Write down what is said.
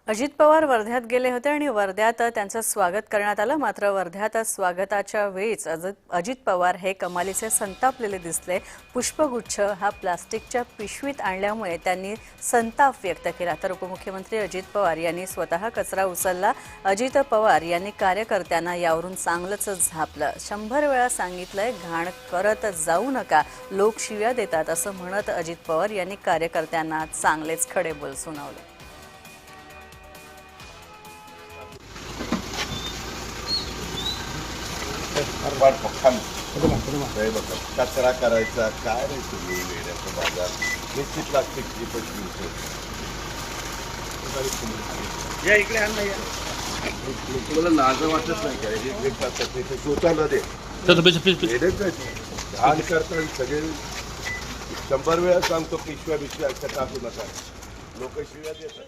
अजित पवार वर्ध्यात गेले होते आणि वर्ध्यात त्यांचं स्वागत करण्यात आलं। मात्र वर्ध्यात स्वागताच्या वेळीच अजित पवार हे कमालीचे संतापलेले दिसले। पुष्पगुच्छ हा प्लास्टिकच्या पिशवीत आणल्यामुळे त्यांनी संताप व्यक्त केला। तर उपमुख्यमंत्री अजित पवार यांनी स्वतः कचरा उचलला। अजित पवार यांनी कार्यकर्त्यांना यावरून चांगलंच झापलं। 100 वेळा सांगितलंय घाण करत जाऊ नका, लोक शिव्या देतात असं म्हणत अजित पवार यांनी कार्यकर्त्यांना चांगलेच खडेबोल सुनावले। कचरा करायचा काय नाही तुम्ही वेड्याचं बाजार नुसती प्लास्टिकची पिशवी या इकडे आण नाही तुम्हाला लाज वाटत नाही का हे करतात ते स्वतःला दे घाण करतात सगळे 100 वेळा सांगतो पिशव्या बिशव्या टाकू नका लोक शिव्या देतात।